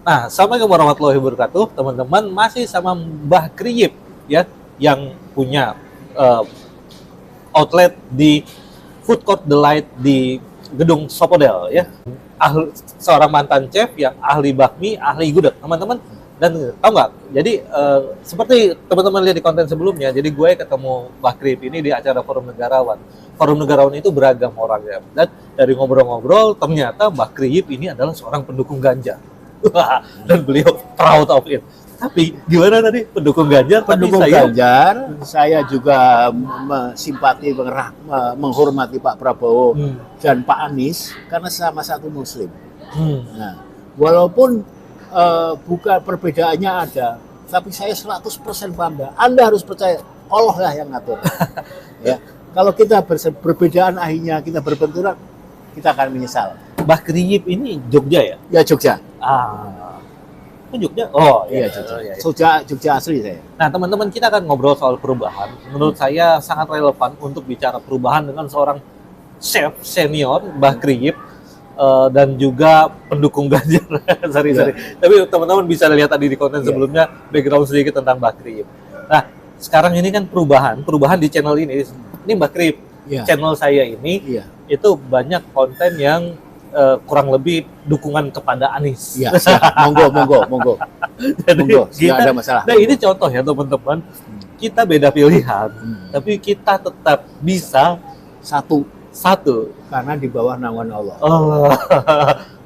Nah, Assalamualaikum warahmatullahi wabarakatuh, teman-teman. Masih sama Mbah Kriyip ya, yang punya eh, outlet di Food Court Delight di Gedung Sopodel ya. Seorang mantan chef yang ahli bakmi, ahli gudeg, teman-teman. Dan tahu nggak? Jadi seperti teman-teman lihat di konten sebelumnya, jadi gue ketemu Mbah Kriyip ini di acara Forum Negarawan. Forum Negarawan itu beragam orangnya. Dan dari ngobrol-ngobrol, ternyata Mbah Kriyip ini adalah seorang pendukung Ganjar. Dan beliau proud of it. Tapi gimana tadi pendukung Ganjar? Pendukung Ganjar, saya juga simpati, menghormati Pak Prabowo dan Pak Anies karena sama satu Muslim. Nah, walaupun bukan perbedaannya ada, tapi saya 100% bangga. Anda harus percaya Allah lah yang ngatur. Ya, kalau kita berbedaan akhirnya kita berbenturan, kita akan menyesal. Mbah Kriyip ini Jogja ya? Ya Jogja. Jogja? Oh iya Jogja. Jogja asli saya. Nah teman-teman, kita akan ngobrol soal perubahan. Menurut saya sangat relevan untuk bicara perubahan dengan seorang chef senior, Mbah Kriyip, dan juga pendukung Ganjar. sorry. Tapi teman-teman bisa lihat tadi di konten sebelumnya background sedikit tentang Mbah Kriyip. Nah sekarang ini kan perubahan di channel ini Mbah Kriyip. Channel saya ini itu banyak konten yang kurang lebih dukungan kepada Anies. Iya, monggo. Jadi nggak ada masalah. Nah ini contoh ya teman-teman, kita beda pilihan, tapi kita tetap bisa satu karena di bawah naungan Allah.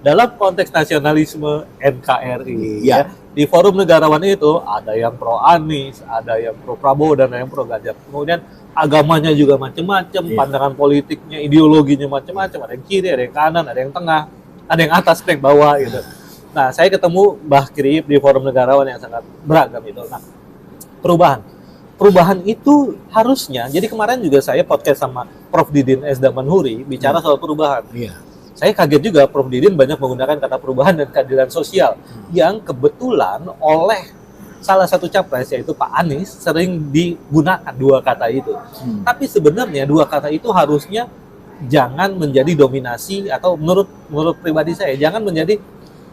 Dalam konteks nasionalisme NKRI, ya. Di Forum Negarawan itu ada yang pro Anies, ada yang pro Prabowo, dan ada yang pro Ganjar. Kemudian agamanya juga macam-macam, pandangan politiknya, ideologinya macam-macam, ada yang kiri, ada yang kanan, ada yang tengah, ada yang atas, ada yang bawah gitu. Nah, saya ketemu Mbah Kriyip di Forum Negarawan yang sangat beragam itu. Nah, perubahan itu harusnya, jadi kemarin juga saya podcast sama Prof Didin S. Damanhuri bicara soal perubahan. Saya kaget juga Prof Didin banyak menggunakan kata perubahan dan keadilan sosial yang kebetulan oleh salah satu capres yaitu Pak Anies sering digunakan dua kata itu. Tapi sebenarnya dua kata itu harusnya jangan menjadi dominasi, atau menurut pribadi saya jangan menjadi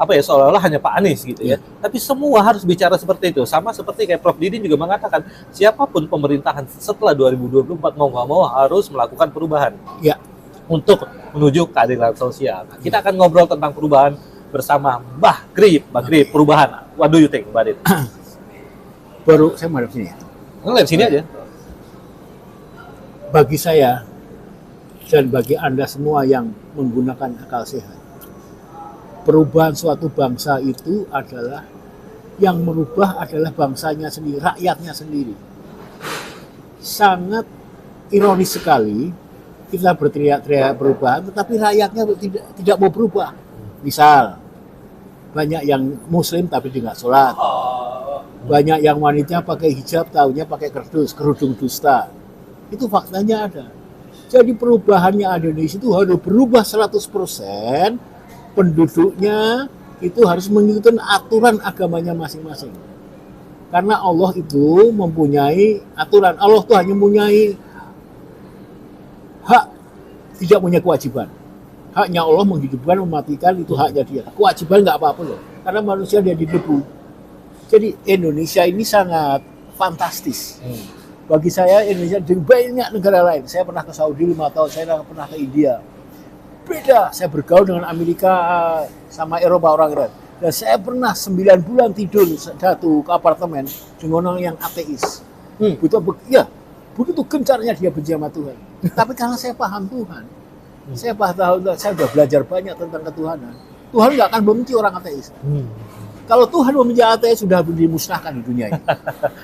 seolah-olah hanya Pak Anies gitu ya. Tapi semua harus bicara seperti itu. Sama seperti kayak Prof Didin juga mengatakan siapapun pemerintahan setelah 2024 mau nggak mau harus melakukan perubahan. Untuk menuju keadilan sosial. Nah, kita akan ngobrol tentang perubahan bersama Mbah Kriyip. Perubahan. What do you think about it? Baru saya mau sini. Lihat sini aja. Bagi saya dan bagi Anda semua yang menggunakan akal sehat, perubahan suatu bangsa itu adalah yang merubah adalah bangsanya sendiri, rakyatnya sendiri. Sangat ironis sekali kita berteriak-teriak perubahan, tetapi rakyatnya tidak mau berubah. Misal, banyak yang Muslim tapi dia nggak sholat. Banyak yang wanita pakai hijab, tahunya pakai kerudung dusta. Itu faktanya ada. Jadi perubahannya ada di situ harus berubah 100%. Penduduknya itu harus mengikuti aturan agamanya masing-masing. Karena Allah itu mempunyai aturan. Allah itu hanya mempunyai hak, tidak punya kewajiban. Haknya Allah menghidupkan, mematikan, itu haknya dia. Kewajiban nggak apa-apa loh. Karena manusia dia di debu. Jadi Indonesia ini sangat fantastis. Bagi saya Indonesia dari banyak negara lain. Saya pernah ke Saudi 5 tahun, saya pernah ke India. Beda, saya bergaul dengan Amerika sama Eropa orang-orang. Dan saya pernah 9 bulan tidur satu ke apartemen dengan orang yang ateis. Begitu gencarnya dia benci sama Tuhan. Tapi karena saya paham Tuhan, saya sudah belajar banyak tentang ketuhanan. Tuhan nggak akan membenci orang ateis. Kalau Tuhan membenci ateis sudah dimusnahkan di dunia ini.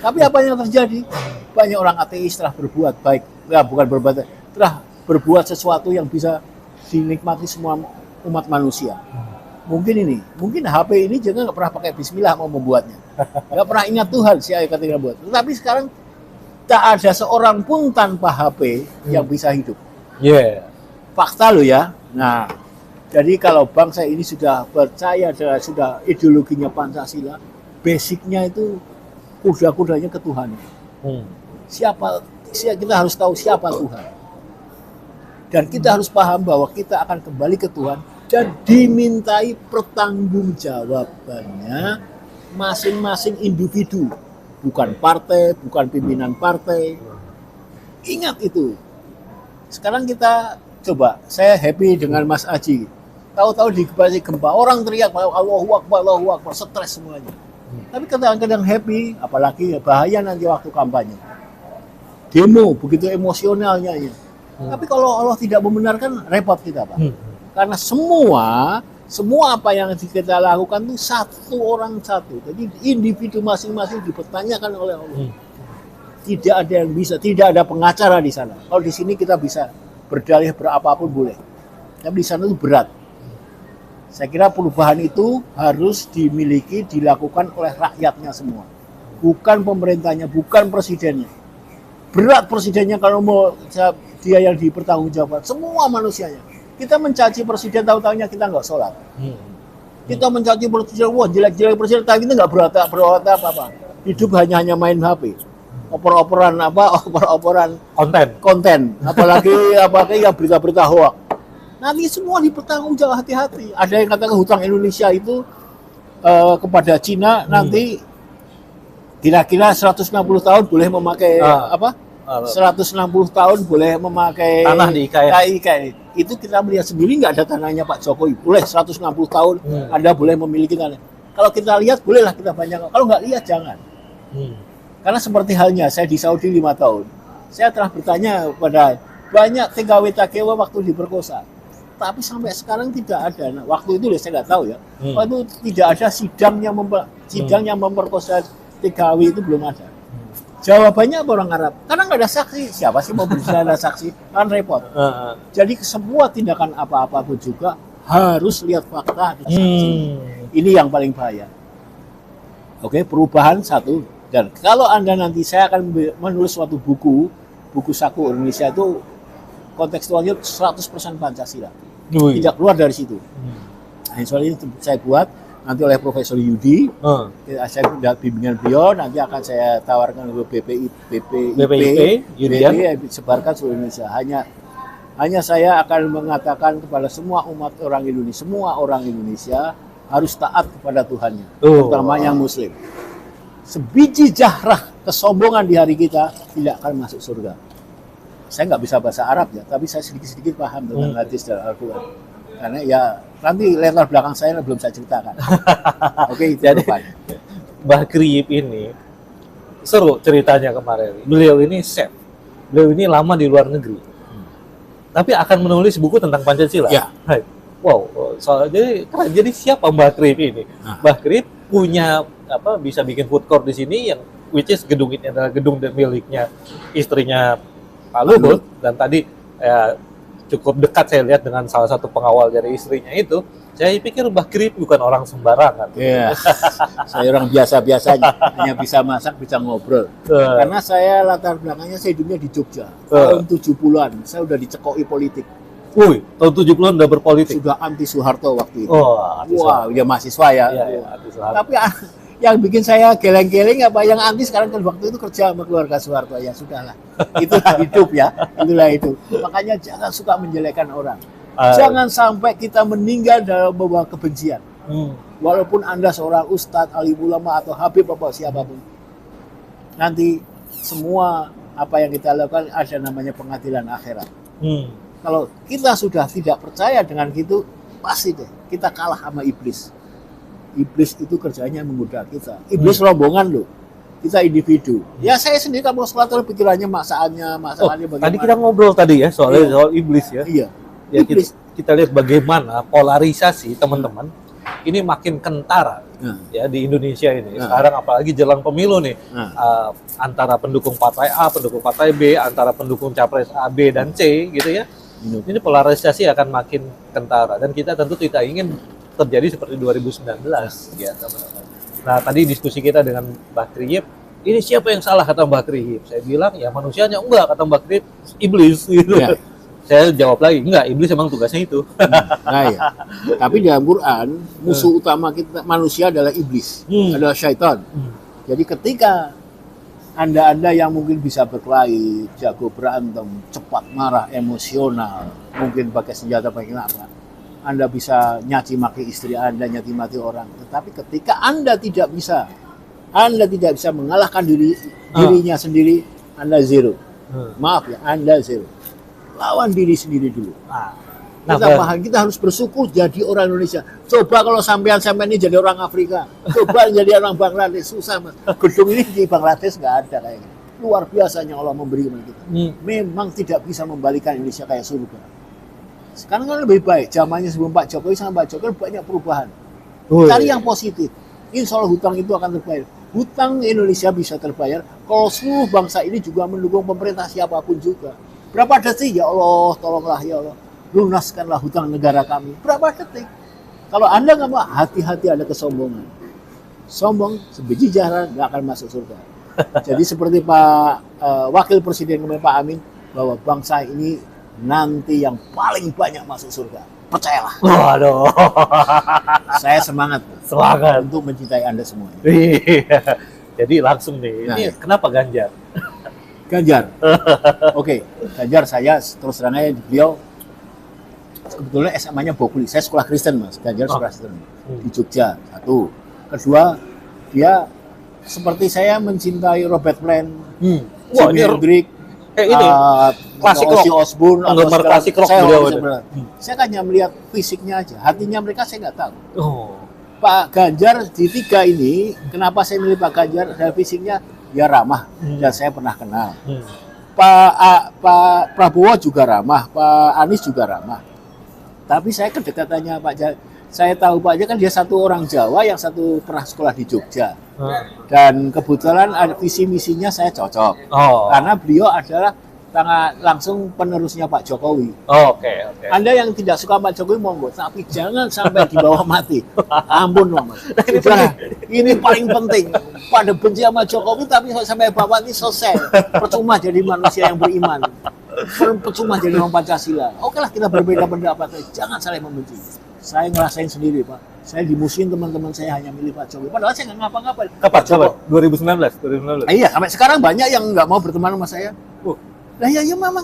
Tapi apa yang terjadi? Banyak orang ateis telah berbuat baik, telah berbuat sesuatu yang bisa dinikmati semua umat manusia. Mungkin HP ini juga nggak pernah pakai Bismillah mau membuatnya, nggak pernah ingat Tuhan si ayat ketika buat. Tetapi sekarang tak ada seorang pun tanpa HP yang bisa hidup. Fakta loh ya. Nah, jadi kalau bangsa ini sudah percaya dan sudah ideologinya Pancasila, basicnya itu kuda-kudanya ketuhanan. Kita harus tahu siapa Tuhan. Dan kita harus paham bahwa kita akan kembali ke Tuhan dan dimintai pertanggungjawabannya masing-masing individu, bukan partai, bukan pimpinan partai. Ingat itu. Sekarang kita coba, saya happy dengan Mas Aji. Tahu-tahu di gempa, orang teriak Allahu Akbar, stres semuanya. Tapi kadang-kadang happy, apalagi bahaya nanti waktu kampanye. Demo, begitu emosionalnya. Tapi kalau Allah tidak membenarkan, repot kita, Pak. Karena semua apa yang kita lakukan itu satu orang satu. Jadi individu masing-masing dipertanyakan oleh Allah. Tidak ada yang bisa, tidak ada pengacara di sana. Kalau di sini kita bisa berdalih berapapun boleh. Tapi di sana itu berat. Saya kira perubahan itu harus dimiliki, dilakukan oleh rakyatnya semua. Bukan pemerintahnya, bukan presidennya. Berat presidennya kalau mau dia yang dipertanggungjawabkan. Semua manusianya. Kita mencaci presiden, tahu-tahunya kita nggak sholat. Kita mencaci presiden, wah jelek-jelek presiden, tapi kita nggak berotak apa-apa. Hidup hanya main HP. Oper-operan konten. Apalagi yang berita-berita hoax. Nanti semua dipertanggungjawab, hati-hati. Ada yang katakan hutang Indonesia itu kepada Cina nanti kira-kira 160 tahun boleh memakai 160 tahun boleh memakai tanah di IKN. Itu kita melihat sendiri, nggak ada tanahnya Pak Jokowi. Boleh 160 tahun Anda boleh memiliki tanah. Kalau kita lihat bolehlah kita banyak. Kalau nggak lihat jangan. Karena seperti halnya saya di Saudi 5 tahun. Saya telah bertanya kepada banyak TKW waktu diperkosa. Tapi sampai sekarang tidak ada. Nah, waktu itu saya nggak tahu ya. Waktu itu tidak ada sidang yang memperkosa TKW itu belum ada. Jawabannya apa orang Arab? Karena nggak ada saksi. Siapa sih mau berbicara saksi? Kan repot. Jadi semua tindakan apa-apa pun juga harus lihat fakta dan saksi. Ini yang paling bahaya. Oke, perubahan satu. Dan kalau Anda nanti, saya akan menulis suatu buku saku Indonesia itu kontekstualnya 100% Pancasila. Tidak keluar dari situ. Nah, soalnya itu saya buat nanti oleh Profesor Yudi, saya bimbingan beliau, nanti akan saya tawarkan ke BPIP, sebarkan seluruh Indonesia. Hanya saya akan mengatakan kepada semua orang Indonesia harus taat kepada Tuhannya, terutama yang Muslim. Sebiji jahrah kesombongan di hari kita tidak akan masuk surga. Saya nggak bisa bahasa Arab ya, tapi saya sedikit-sedikit paham tentang hadis dan Al-Quran. Karena ya nanti latar belakang saya belum saya ceritakan. Oke, jadi Mbah Kriyip ini seru ceritanya kemarin. Beliau ini chef, beliau ini lama di luar negeri, tapi akan menulis buku tentang Pancasila. Ya. Wow, jadi siapa Mbah Kriyip ini? Mbah Kriyip punya bisa bikin food court di sini yang which is gedung ini adalah gedung miliknya istrinya Pak Luhut, dan tadi cukup dekat saya lihat dengan salah satu pengawal dari istrinya itu. Saya pikir Mbah Kriyip bukan orang sembarangan. Iya. Saya orang biasa-biasanya, hanya bisa masak, bisa ngobrol. Karena saya latar belakangnya saya hidupnya di Jogja. Tahun 70-an saya udah dicekoi politik. Wih, tahun 70-an udah berpolitik. Sudah anti Soeharto waktu itu. Wah, dia mahasiswa ya. Anti Soeharto. Tapi yang bikin saya geleng-geleng yang anti sekarang kan waktu itu kerja sama keluarga Soeharto, ya sudahlah. Itulah hidup ya. Itulah itu. Makanya jangan suka menjelekkan orang. Jangan sampai kita meninggal dalam membawa kebencian. Walaupun Anda seorang ustadz, alim ulama atau habib apa siapapun. Nanti semua apa yang kita lakukan ada namanya pengadilan akhirat. Kalau kita sudah tidak percaya dengan gitu, pasti deh kita kalah sama iblis. Iblis itu kerjanya menggoda kita. Iblis rombongan loh. Kita individu. Ya saya sendiri kalau sholat pikirannya masalahnya bagaimana. Tadi kita ngobrol tadi ya soal iblis ya. Iya. Ya, kita lihat bagaimana polarisasi teman-teman ini makin kentara ya di Indonesia ini. Sekarang apalagi jelang pemilu nih, antara pendukung partai A, pendukung partai B, antara pendukung capres A, B dan C gitu ya. Ini polarisasi akan makin kentara dan kita tentu tidak ingin terjadi seperti 2019 ya teman-teman. Nah, tadi diskusi kita dengan Mbah Kriyip, ini siapa yang salah kata Mbah Kriyip? Saya bilang ya manusianya, enggak kata Mbah Kriyip, iblis gitu. Ya. Saya jawab lagi, enggak, iblis emang tugasnya itu. Nah, ya. Tapi dalam Quran, musuh utama kita manusia adalah iblis, adalah syaitan. Jadi ketika Anda yang mungkin bisa berkelahi, jago berantem, cepat marah, emosional, mungkin pakai senjata pakai apa, Anda bisa nyaci maki istri Anda, nyaci maki orang. Tetapi ketika Anda tidak bisa mengalahkan dirinya sendiri, Anda zero. Maaf ya, Anda zero. Lawan diri sendiri dulu. Kita harus bersyukur jadi orang Indonesia. Coba kalau sampean ini jadi orang Afrika, coba jadi orang Bangladesh, susah Mas. Gedung ini di Bangladesh nggak ada kayaknya. Luar biasanya Allah memberi kepada kita. Memang tidak bisa membalikan Indonesia kayak surga. Sekarang kan lebih baik. Zamannya sebelum Pak Jokowi sama Pak Jokowi banyak perubahan. Cari yang positif. Insya Allah hutang itu akan terbayar. Hutang Indonesia bisa terbayar kalau seluruh bangsa ini juga mendukung pemerintah siapapun juga. Berapa detik? Ya Allah, tolonglah ya Allah. Lunaskanlah hutang negara kami. Berapa detik? Kalau Anda nggak mau, hati-hati ada kesombongan. Sombong sebiji jalan nggak akan masuk surga. Jadi seperti Pak Wakil Presiden kemarin Pak Amin, bahwa bangsa ini nanti yang paling banyak masuk surga. Percayalah. Waduh. Saya semangat untuk mencintai Anda semua. Jadi langsung nih, ini kenapa Ganjar? Ganjar. Oke, Ganjar saya terus terang aja, beliau kebetulan SMA-nya Bokuli. Saya sekolah Kristen Mas, Ganjar sekolah Kristen di Jogja. Satu. Kedua, dia seperti saya mencintai Robert Plant, Jimi Hendrix, klasik rock, Osbourne, penggemar klasik rock saya hanya melihat fisiknya aja, hatinya mereka saya nggak tahu. Pak Ganjar di tiga ini, kenapa saya milih Pak Ganjar? Dari fisiknya dia ramah dan saya pernah kenal. Pak Prabowo juga ramah, Pak Anies juga ramah. Tapi saya kedekatannya Pak Ganjar, saya tahu Pak Ganjar kan dia satu orang Jawa yang satu pernah sekolah di Jogja. Dan kebetulan visi misinya saya cocok. Karena beliau adalah langsung penerusnya Pak Jokowi. Oke. Anda yang tidak suka Pak Jokowi monggo, tapi jangan sampai dibawa mati. Ampun loh Mas. Ini paling penting. Pada benci sama Jokowi tapi sampai bawa mati selesai. Percuma jadi manusia yang beriman. Percuma jadi orang Pancasila. Oke lah kita berbeda pendapat, jangan saling membenci. Saya ngerasain sendiri Pak. Saya dimusuhin teman-teman saya hanya milih Pak Jokowi. Padahal saya nggak ngapa-ngapain. Kapan? 2019. Iya, sampai sekarang banyak yang nggak mau berteman sama saya. Nah ya memang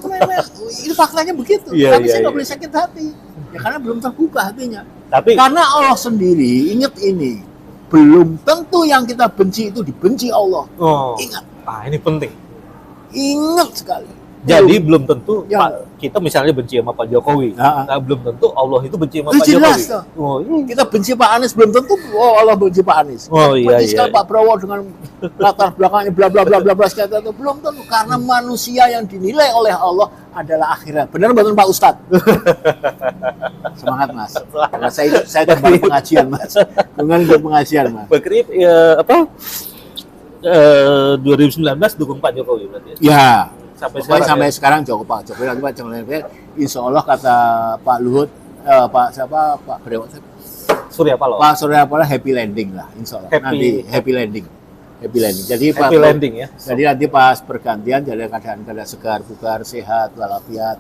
ini faktanya begitu. Tapi saya nggak boleh sakit hati. Ya karena belum terbuka hatinya. Tapi karena Allah sendiri, ingat ini, belum tentu yang kita benci itu dibenci Allah. Ingat. Ini penting. Ingat sekali. Jadi belum tentu kita misalnya benci sama Pak Jokowi. Belum tentu Allah itu benci sama Pak jelas, Jokowi. Kita benci Pak Anies belum tentu Allah benci Pak Anies. Benci sekali Pak Prabowo dengan latar belakangnya bla bla bla bla bla itu belum tentu, karena manusia yang dinilai oleh Allah adalah akhirat. Benar betul Pak Ustadz. Semangat Mas. Karena saya kembali pengajian Mas. Dengan pengajian Mas. Bekrip 2019 dukung Pak Jokowi berarti. Ya. Sampai sekarang Pak Jokowi nanti Pak Jokowi, insya Allah kata Pak Luhut, Pak Surya Paloh happy landing lah, insya Allah. Nanti happy landing. Jadi jadi nanti pas pergantian jadi keadaan segar, bugar, sehat, walafiat,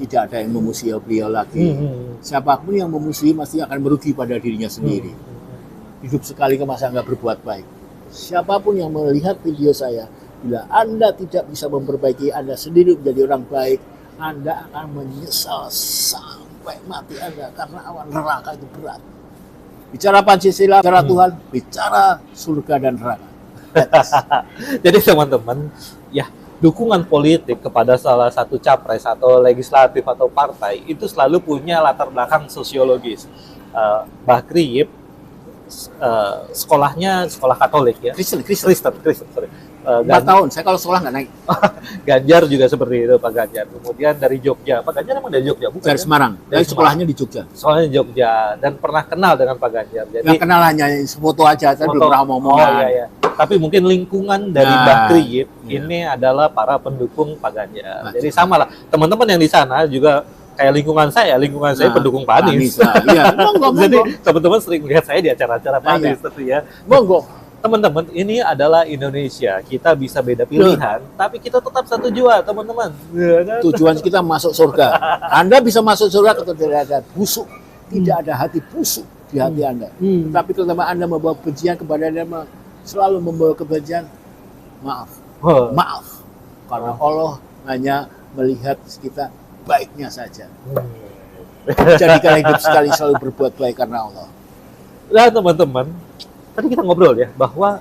tidak ada yang memusuhi beliau lagi. Siapapun yang memusuhi pasti akan merugi pada dirinya sendiri. Hidup sekali ke masa nggak berbuat baik. Siapapun yang melihat video saya, bila Anda tidak bisa memperbaiki Anda sendiri menjadi orang baik, Anda akan menyesal sampai mati Anda, karena awan neraka itu berat. Bicara Pancasila, bicara Tuhan, bicara surga dan neraka. Jadi teman-teman, ya dukungan politik kepada salah satu capres atau legislatif atau partai itu selalu punya latar belakang sosiologis. Bakri sekolahnya sekolah Katolik ya. Kristen. 4 tahun, saya kalau sekolah nggak naik. Ganjar juga seperti itu Pak Ganjar. Kemudian dari Jogja, Pak Ganjar emang dari Jogja bukan? Dari Semarang, dari sekolahnya di Jogja. Sekolahnya di Jogja dan pernah kenal dengan Pak Ganjar. Jadi nggak kenal, hanya foto aja, saya belum pernah ngomong. Iya. Tapi mungkin lingkungan dari Bakri ini adalah para pendukung Pak Ganjar. Jadi sama lah, teman-teman yang di sana juga kayak lingkungan saya pendukung Pak Anies. Iya, jadi teman-teman sering lihat saya di acara-acara Pak Anies ya. Monggo. Teman-teman, ini adalah Indonesia. Kita bisa beda pilihan, tapi kita tetap satu jua, teman-teman. Tujuan kita masuk surga. Anda bisa masuk surga kalau tidak ada busuk, tidak ada hati busuk di hati Anda. Tapi kalau Anda membawa kebencian kepada Anda, selalu membawa kebencian, maaf. Karena Allah hanya melihat kita baiknya saja. Jadikanlah hidup sekali selalu berbuat baik karena Allah. Nah teman-teman, tadi kita ngobrol ya bahwa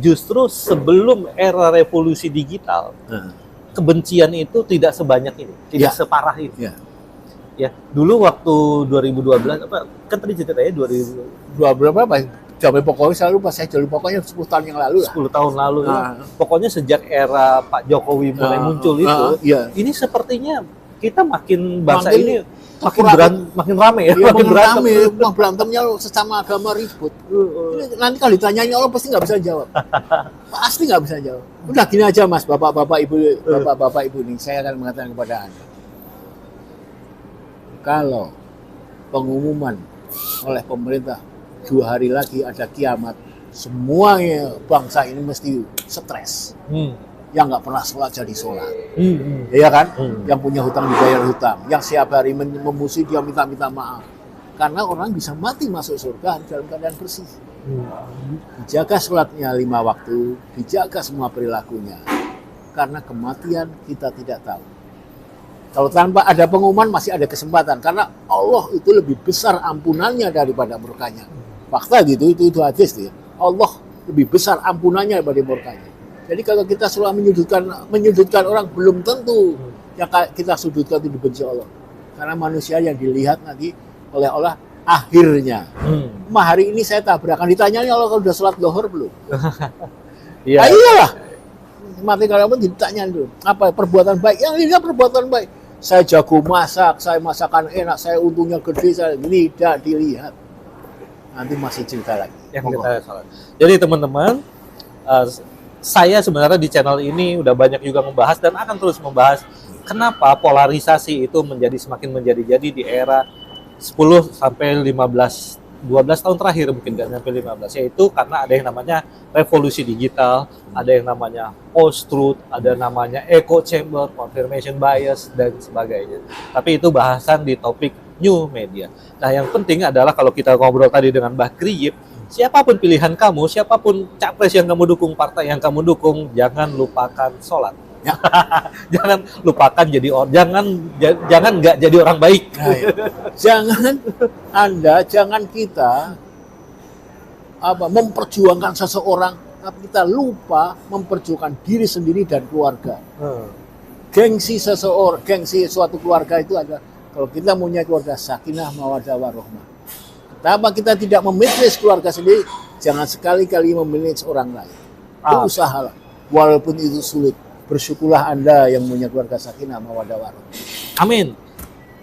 justru sebelum era revolusi digital, kebencian itu tidak sebanyak ini, tidak separah ini. Ya, dulu waktu 2012 kan tadi ceritanya 2012 berapa? Sampai pokoknya selalu pas saya jadi pokoknya 10 tahun yang lalu lah. 10 tahun lalu ya. Pokoknya sejak era Pak Jokowi mulai muncul itu, ini sepertinya kita makin bangsa ini makin rame ya, makin berantemnya sesama agama ribut. Nanti kalau ditanyain Allah pasti nggak bisa jawab. Pasti nggak bisa jawab. Udah gini aja Mas, bapak-bapak ibu ini, saya akan mengatakan kepada Anda. Kalau pengumuman oleh pemerintah 2 hari lagi ada kiamat, semuanya bangsa ini mesti stres. Yang nggak pernah sholat jadi sholat, iya kan? Yang punya hutang dibayar hutang, yang setiap hari memusuhi dia minta maaf. Karena orang bisa mati masuk surga dalam keadaan bersih. Dijaga sholatnya 5 waktu, dijaga semua perilakunya. Karena kematian kita tidak tahu. Kalau tanpa ada pengumuman masih ada kesempatan, karena Allah itu lebih besar ampunannya daripada murkanya. Fakta gitu, itu hadis ya. Allah lebih besar ampunannya daripada murkanya. Jadi kalau kita selalu menyudutkan orang, belum tentu yang kita sudutkan itu dibenci Allah. Karena manusia yang dilihat nanti oleh Allah akhirnya. Hari ini saya tabrakan, ditanyanya Allah kalau sudah sholat zuhur belum? Iya. Iyalah. Mati kalau pun ditanya dulu, apa perbuatan baik? Yang ini perbuatan baik. Saya jago masak, saya masakan enak, saya untungnya gede, saya tidak dilihat. Nanti masih cerita lagi. Jadi teman-teman, saya sebenarnya di channel ini udah banyak juga membahas dan akan terus membahas kenapa polarisasi itu semakin menjadi-jadi di era 10 sampai 12 tahun terakhir, mungkin nggak sampai 15, yaitu karena ada yang namanya revolusi digital, ada yang namanya post-truth, ada namanya echo chamber, confirmation bias, dan sebagainya. Tapi itu bahasan di topik new media. Nah, yang penting adalah kalau kita ngobrol tadi dengan Mbah Kriyip, siapapun pilihan kamu, siapapun capres yang kamu dukung, partai yang kamu dukung, jangan lupakan sholat. Jangan lupakan jangan nggak jadi orang baik. Jangan kita memperjuangkan seseorang, tapi kita lupa memperjuangkan diri sendiri dan keluarga. Gengsi suatu keluarga itu ada. Kalau kita punya keluarga sakinah, mawaddah, warahmah. Kenapa kita tidak memanage keluarga sendiri? Jangan sekali-kali memanage orang lain. Berusahalah, walaupun itu sulit. Bersyukurlah Anda yang punya keluarga sakinah, mawaddah, warahmah. Amin.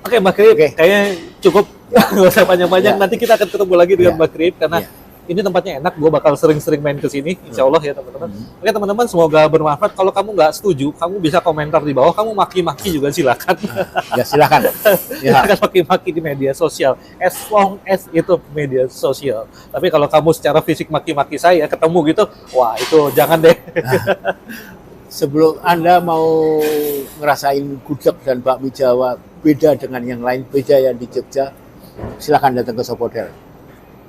Oke, Mbak Kriyip, kayaknya cukup. Nggak usah panjang-panjang. Nanti kita akan ketemu lagi dengan Mbak Kriyip karena ini tempatnya enak. Gue bakal sering-sering main ke sini, insya Allah ya teman-teman. Oke teman-teman, semoga bermanfaat. Kalau kamu nggak setuju, kamu bisa komentar di bawah. Kamu maki-maki juga silakan. Ya silakan. Silakan maki-maki di media sosial. As long as itu media sosial. Tapi kalau kamu secara fisik maki-maki saya ketemu gitu, wah itu jangan deh. Sebelum Anda mau ngerasain gudeg dan bakmi Jawa beda dengan yang lain, beda yang di Jogja, silakan datang ke Sopodel.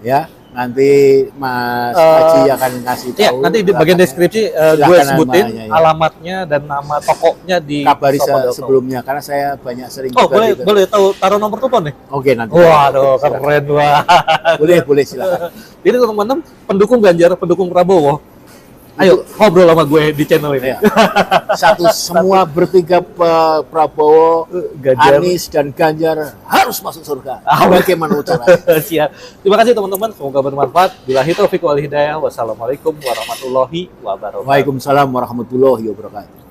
Ya, nanti Mas Haji akan ngasih tahu. Ya, nanti di bagian deskripsi gue sebutin alamatnya dan nama tokonya di kabari sebelumnya, karena saya banyak sering. Oh, boleh tahu taruh nomor telepon nih? Oke, nanti. Waduh, keren wah. Boleh silakan. Jadi teman-teman, pendukung Ganjar, pendukung Prabowo, ayo ngobrol sama gue di channel ini. Semua bertiga Prabowo, Ganjar, Anies dan Ganjar harus masuk surga. Bagaimana caranya? Siap. Terima kasih teman-teman, semoga bermanfaat. Billahi taufiq wal hidayah. Wassalamualaikum warahmatullahi wabarakatuh. Waalaikumsalam warahmatullahi wabarakatuh.